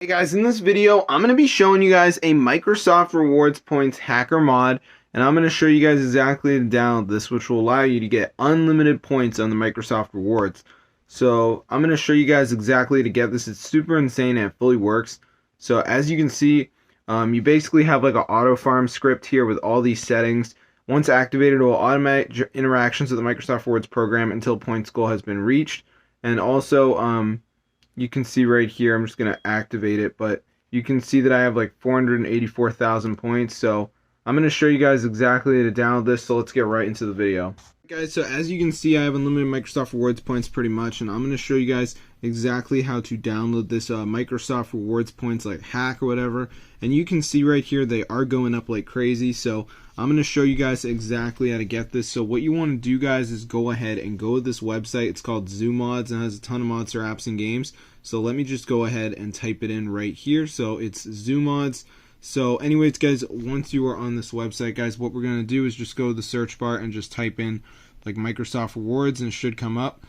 Hey guys, in this video, I'm going to be showing you guys a Microsoft Rewards Points hacker mod, and I'm going to show you guys exactly how to download this, which will allow you to get unlimited points on the Microsoft Rewards. So I'm going to show you guys exactly how to get this. It's super insane and it fully works. So as you can see, you basically have like an auto farm script here with all these settings. Once activated, it will automate interactions with the Microsoft Rewards program until points goal has been reached. And also, you can see right here, I'm just going to activate it, but you can see that I have like 484,000 points. So I'm going to show you guys exactly how to download this. So let's get right into the video. Guys, so as you can see, I have unlimited Microsoft Rewards points pretty much, and I'm going to show you guys exactly how to download this Microsoft Rewards points like hack or whatever. And you can see right here they are going up like crazy. So I'm going to show you guys exactly how to get this. So what you want to do, guys, is go ahead and go to this website. It's called Zoomods and has a ton of mods for apps and games. So let me just go ahead and type it in right here. So it's Zoomods. So anyways, guys, once you are on this website, guys, what we're going to do is just go to the search bar and just type in like Microsoft Rewards and it should come up.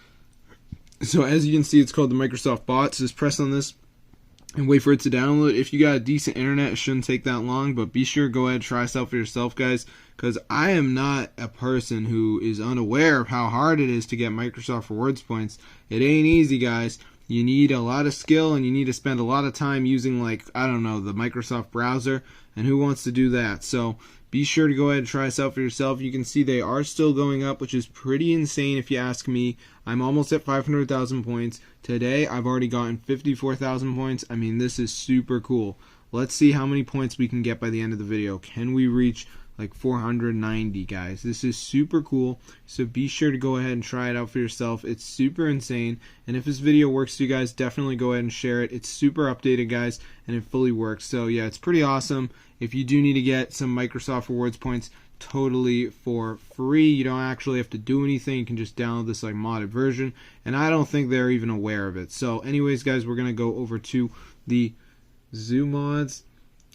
So as you can see, it's called the Microsoft bot. So just press on this and wait for it to download. If you got a decent internet, it shouldn't take that long, but be sure to go ahead and try this out for yourself, guys, because I am not a person who is unaware of how hard it is to get Microsoft Rewards points. It ain't easy, guys. You need a lot of skill and you need to spend a lot of time using, like, I don't know, the Microsoft browser, and who wants to do that? So be sure to go ahead and try this out for yourself. You can see they are still going up, which is pretty insane if you ask me. I'm almost at 500,000 points. Today I've already gotten 54,000 points. I mean, this is super cool. Let's see how many points we can get by the end of the video. Can we reach like 490, guys? This is super cool, so be sure to go ahead and try it out for yourself. It's super insane, and if this video works for you guys, definitely go ahead and share it. It's super updated, guys, and it fully works. So yeah, it's pretty awesome. If you do need to get some Microsoft Rewards points totally for free, you don't actually have to do anything. You can just download this like modded version, and I don't think they're even aware of it. So anyways, guys, we're gonna go over to the Zoomods,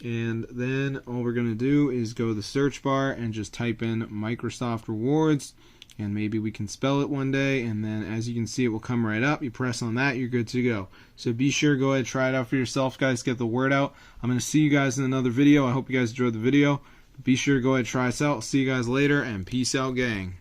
and then all we're going to do is go to the search bar and just type in Microsoft Rewards, and maybe we can spell it one day, and then as you can see, it will come right up. You press on that, you're good to go. So be sure to go ahead and try it out for yourself, guys. Get the word out. I'm going to see you guys in another video. I hope you guys enjoyed the video. Be sure to go ahead and try us out. See you guys later, and peace out, gang.